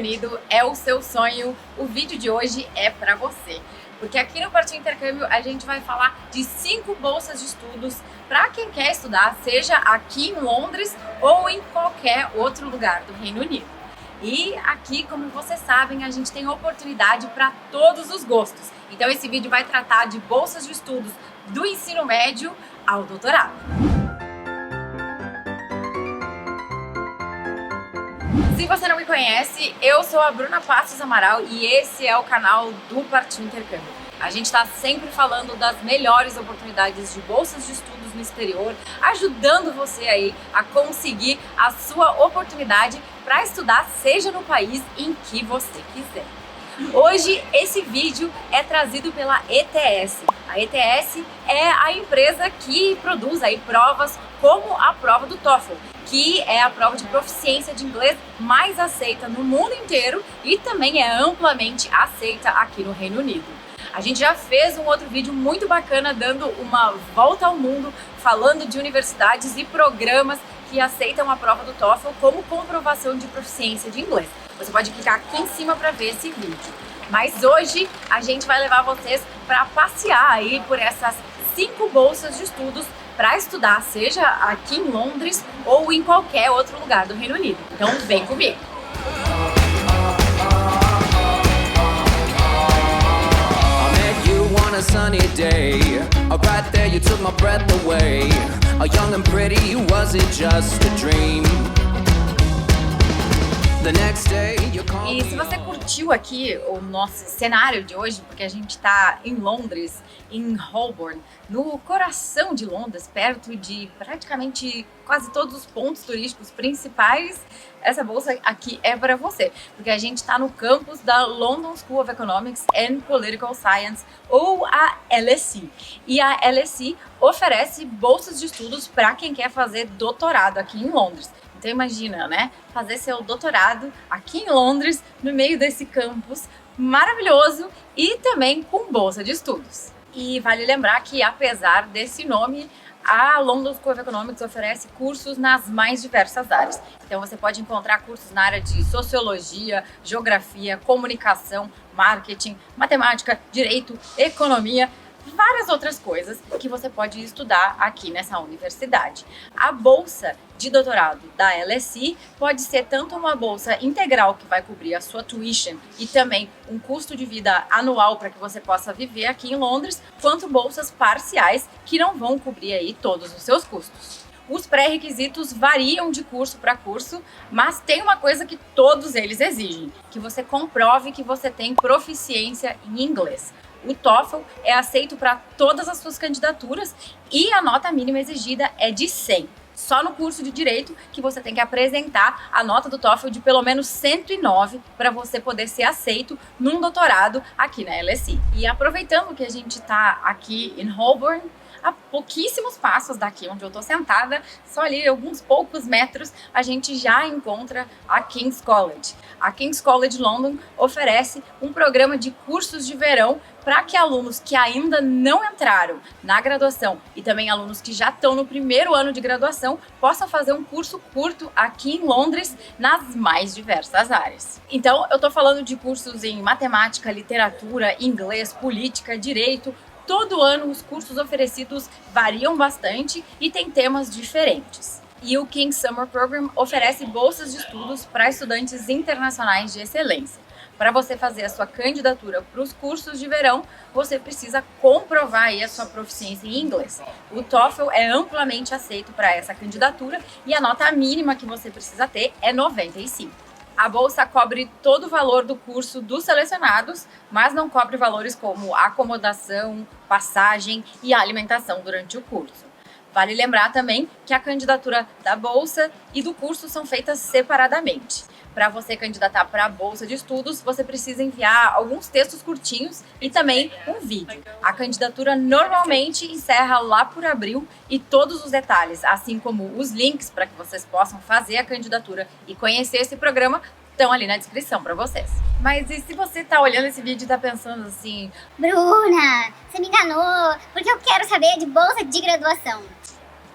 Unido é o seu sonho, o vídeo de hoje é para você. Porque aqui no Partiu Intercâmbio a gente vai falar de 5 bolsas de estudos para quem quer estudar, seja aqui em Londres ou em qualquer outro lugar do Reino Unido. E aqui, como vocês sabem, a gente tem oportunidade para todos os gostos. Então esse vídeo vai tratar de bolsas de estudos do ensino médio ao doutorado. Se você não me conhece, eu sou a Bruna Passos Amaral e esse é o canal do Partiu Intercâmbio. A gente está sempre falando das melhores oportunidades de bolsas de estudos no exterior, ajudando você aí a conseguir a sua oportunidade para estudar, seja no país em que você quiser. Hoje esse vídeo é trazido pela ETS. A ETS é a empresa que produz aí provas como a prova do TOEFL, que é a prova de proficiência de inglês mais aceita no mundo inteiro e também é amplamente aceita aqui no Reino Unido. A gente já fez um outro vídeo muito bacana dando uma volta ao mundo, falando de universidades e programas que aceitam a prova do TOEFL como comprovação de proficiência de inglês. Você pode clicar aqui em cima para ver esse vídeo. Mas hoje a gente vai levar vocês para passear aí por essas 5 bolsas de estudos para estudar, seja aqui em Londres ou em qualquer outro lugar do Reino Unido. Então vem comigo! On a sunny day, right there you took my breath away. Young and pretty, was it just a dream? The next day you called me. E se você curtiu aqui o nosso cenário de hoje, porque a gente está em Londres, em Holborn, no coração de Londres, perto de praticamente quase todos os pontos turísticos principais, essa bolsa aqui é para você, porque a gente está no campus da London School of Economics and Political Science, ou a LSE. E a LSE oferece bolsas de estudos para quem quer fazer doutorado aqui em Londres. Então imagina, né? Fazer seu doutorado aqui em Londres, no meio desse campus maravilhoso e também com bolsa de estudos. E vale lembrar que, apesar desse nome, a London School of Economics oferece cursos nas mais diversas áreas. Então você pode encontrar cursos na área de sociologia, geografia, comunicação, marketing, matemática, direito, economia, várias outras coisas que você pode estudar aqui nessa universidade. A bolsa de doutorado da LSE pode ser tanto uma bolsa integral que vai cobrir a sua tuition e também um custo de vida anual para que você possa viver aqui em Londres, quanto bolsas parciais que não vão cobrir aí todos os seus custos. Os pré-requisitos variam de curso para curso, mas tem uma coisa que todos eles exigem, que você comprove que você tem proficiência em inglês. O TOEFL é aceito para todas as suas candidaturas e a nota mínima exigida é de 100. Só no curso de Direito que você tem que apresentar a nota do TOEFL de pelo menos 109 para você poder ser aceito num doutorado aqui na LSE. E aproveitando que a gente está aqui em Holborn, a pouquíssimos passos daqui onde eu estou sentada, só ali alguns poucos metros, a gente já encontra a King's College. A King's College London oferece um programa de cursos de verão para que alunos que ainda não entraram na graduação e também alunos que já estão no primeiro ano de graduação possam fazer um curso curto aqui em Londres nas mais diversas áreas. Então, eu estou falando de cursos em matemática, literatura, inglês, política, direito. Todo ano os cursos oferecidos variam bastante e tem temas diferentes. E o King's Summer Program oferece bolsas de estudos para estudantes internacionais de excelência. Para você fazer a sua candidatura para os cursos de verão, você precisa comprovar aí a sua proficiência em inglês. O TOEFL é amplamente aceito para essa candidatura e a nota mínima que você precisa ter é 95. A bolsa cobre todo o valor do curso dos selecionados, mas não cobre valores como acomodação, passagem e alimentação durante o curso. Vale lembrar também que a candidatura da bolsa e do curso são feitas separadamente. Para você candidatar para a bolsa de estudos, você precisa enviar alguns textos curtinhos e também um vídeo. A candidatura normalmente encerra lá por abril e todos os detalhes, assim como os links para que vocês possam fazer a candidatura e conhecer esse programa, estão ali na descrição para vocês. Mas e se você tá olhando esse vídeo e tá pensando assim: Bruna, você me enganou, porque eu quero saber de bolsa de graduação.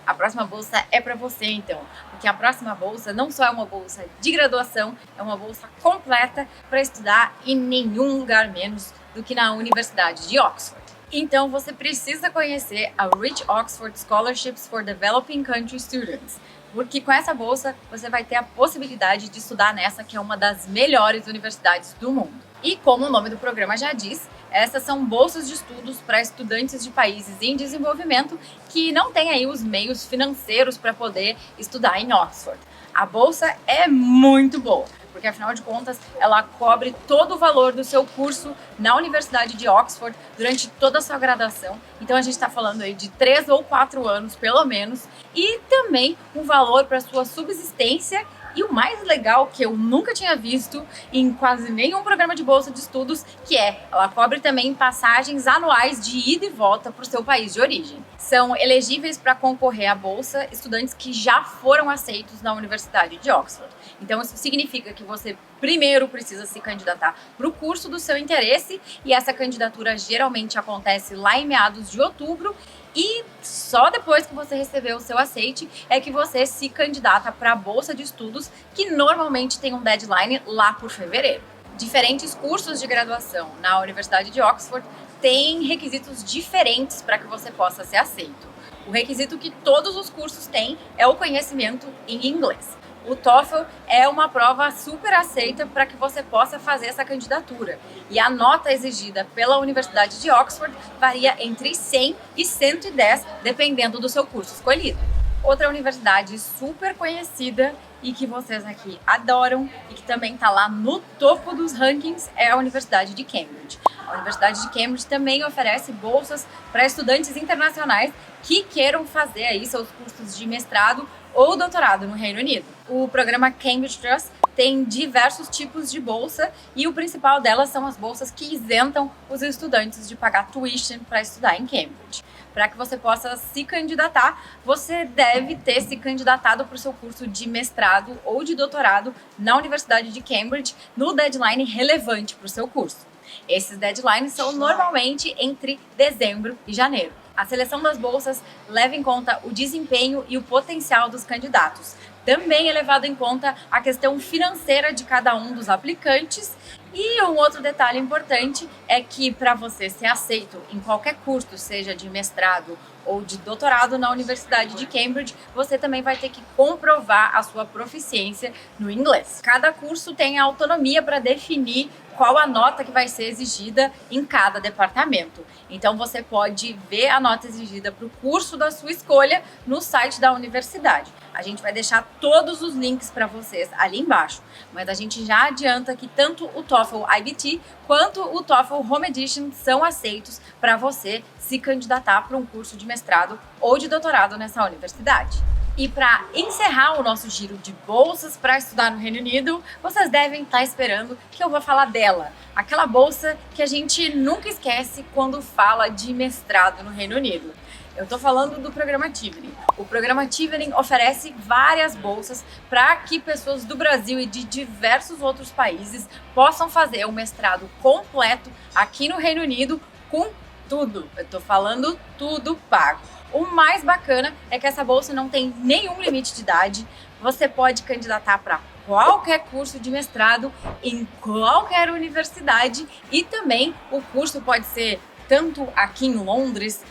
A próxima bolsa é para você, então, porque a próxima bolsa não só é uma bolsa de graduação, é uma bolsa completa para estudar em nenhum lugar menos do que na Universidade de Oxford. Então, você precisa conhecer a Rich Oxford Scholarships for Developing Country Students, porque com essa bolsa você vai ter a possibilidade de estudar nessa que é uma das melhores universidades do mundo. E como o nome do programa já diz, essas são bolsas de estudos para estudantes de países em desenvolvimento que não têm aí os meios financeiros para poder estudar em Oxford. A bolsa é muito boa, porque afinal de contas ela cobre todo o valor do seu curso na Universidade de Oxford durante toda a sua graduação. Então a gente está falando aí de 3 ou 4 anos pelo menos, e também um valor para sua subsistência. E o mais legal, que eu nunca tinha visto em quase nenhum programa de bolsa de estudos, que ela cobre também passagens anuais de ida e volta para o seu país de origem. São elegíveis para concorrer à bolsa estudantes que já foram aceitos na Universidade de Oxford. Então isso significa que você primeiro precisa se candidatar para o curso do seu interesse, e essa candidatura geralmente acontece lá em meados de outubro, e só depois que você receber o seu aceite é que você se candidata para a bolsa de estudos, que normalmente tem um deadline lá por fevereiro. Diferentes cursos de graduação na Universidade de Oxford têm requisitos diferentes para que você possa ser aceito. O requisito que todos os cursos têm é o conhecimento em inglês. O TOEFL é uma prova super aceita para que você possa fazer essa candidatura. E a nota exigida pela Universidade de Oxford varia entre 100 e 110, dependendo do seu curso escolhido. Outra universidade super conhecida e que vocês aqui adoram e que também está lá no topo dos rankings é a Universidade de Cambridge. A Universidade de Cambridge também oferece bolsas para estudantes internacionais que queiram fazer aí seus cursos de mestrado ou doutorado no Reino Unido. O programa Cambridge Trust tem diversos tipos de bolsa, e o principal delas são as bolsas que isentam os estudantes de pagar tuition para estudar em Cambridge. Para que você possa se candidatar, você deve ter se candidatado para o seu curso de mestrado ou de doutorado na Universidade de Cambridge no deadline relevante para o seu curso. Esses deadlines são normalmente entre dezembro e janeiro. A seleção das bolsas leva em conta o desempenho e o potencial dos candidatos. Também é levado em conta a questão financeira de cada um dos aplicantes. E um outro detalhe importante é que para você ser aceito em qualquer curso, seja de mestrado ou de doutorado na Universidade de Cambridge, você também vai ter que comprovar a sua proficiência no inglês. Cada curso tem autonomia para definir qual a nota que vai ser exigida em cada departamento. Então você pode ver a nota exigida para o curso da sua escolha no site da universidade. A gente vai deixar todos os links para vocês ali embaixo, mas a gente já adianta que tanto o TOEFL IBT quanto o TOEFL Home Edition são aceitos para você se candidatar para um curso de mestrado ou de doutorado nessa universidade. E para encerrar o nosso giro de bolsas para estudar no Reino Unido, vocês devem estar esperando que eu vou falar dela. Aquela bolsa que a gente nunca esquece quando fala de mestrado no Reino Unido. Eu estou falando do programa Tivering. O programa Tivering oferece várias bolsas para que pessoas do Brasil e de diversos outros países possam fazer o mestrado completo aqui no Reino Unido com tudo. Eu estou falando tudo pago. O mais bacana é que essa bolsa não tem nenhum limite de idade. Você pode candidatar para qualquer curso de mestrado em qualquer universidade, e também o curso pode ser tanto aqui em Londres,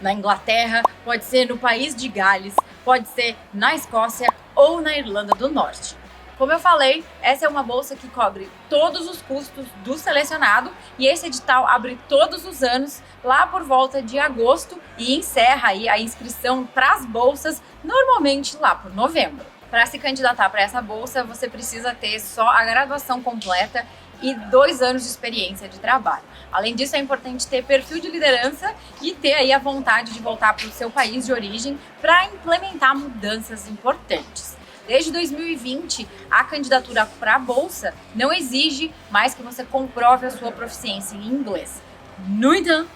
na Inglaterra, pode ser no país de Gales, pode ser na Escócia ou na Irlanda do Norte. Como eu falei, essa é uma bolsa que cobre todos os custos do selecionado, e esse edital abre todos os anos, lá por volta de agosto, e encerra aí a inscrição para as bolsas, normalmente lá por novembro. Para se candidatar para essa bolsa, você precisa ter só a graduação completa e 2 anos de experiência de trabalho. Além disso, é importante ter perfil de liderança e ter aí a vontade de voltar para o seu país de origem para implementar mudanças importantes. Desde 2020, a candidatura para a bolsa não exige mais que você comprove a sua proficiência em inglês. No entanto,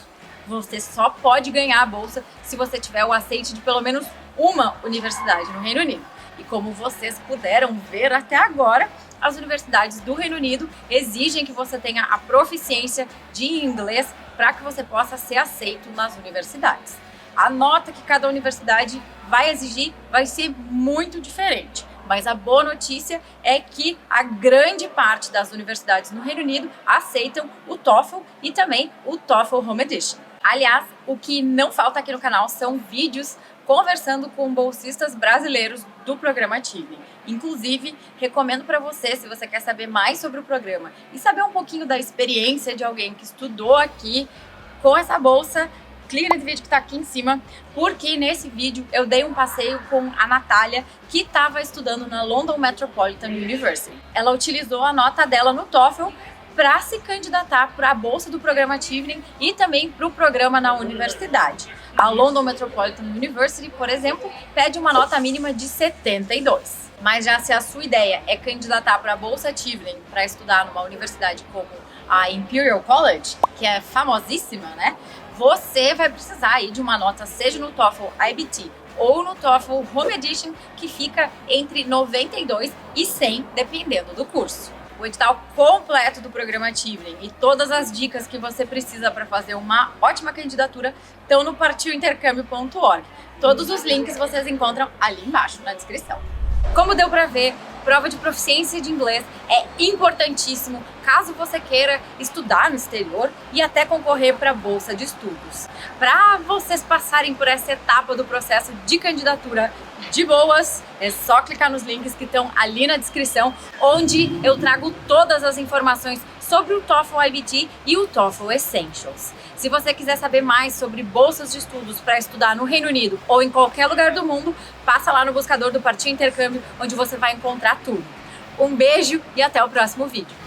você só pode ganhar a bolsa se você tiver o aceite de pelo menos uma universidade no Reino Unido. E como vocês puderam ver até agora, as universidades do Reino Unido exigem que você tenha a proficiência de inglês para que você possa ser aceito nas universidades. A nota que cada universidade vai exigir vai ser muito diferente. Mas a boa notícia é que a grande parte das universidades no Reino Unido aceitam o TOEFL e também o TOEFL Home Edition. Aliás, o que não falta aqui no canal são vídeos conversando com bolsistas brasileiros do programa Achieving. Inclusive, recomendo para você, se você quer saber mais sobre o programa e saber um pouquinho da experiência de alguém que estudou aqui com essa bolsa, clica nesse vídeo que está aqui em cima, porque nesse vídeo eu dei um passeio com a Natália, que estava estudando na London Metropolitan University. Ela utilizou a nota dela no TOEFL para se candidatar para a bolsa do programa Achieving e também para o programa na universidade. A London Metropolitan University, por exemplo, pede uma nota mínima de 72. Mas já se a sua ideia é candidatar para a bolsa Achieving para estudar numa universidade como a Imperial College, que é famosíssima, né? Você vai precisar aí de uma nota, seja no TOEFL IBT ou no TOEFL Home Edition, que fica entre 92 e 100, dependendo do curso. O edital completo do programa Achieving e todas as dicas que você precisa para fazer uma ótima candidatura estão no partiointercâmbio.org. Todos os links vocês encontram ali embaixo na descrição. Como deu para ver, prova de proficiência de inglês é importantíssimo caso você queira estudar no exterior e até concorrer para a bolsa de estudos. Para vocês passarem por essa etapa do processo de candidatura de boas, é só clicar nos links que estão ali na descrição, onde eu trago todas as informações sobre o TOEFL IBT e o TOEFL Essentials. Se você quiser saber mais sobre bolsas de estudos para estudar no Reino Unido ou em qualquer lugar do mundo, passa lá no buscador do Partiu Intercâmbio, onde você vai encontrar tudo. Um beijo e até o próximo vídeo.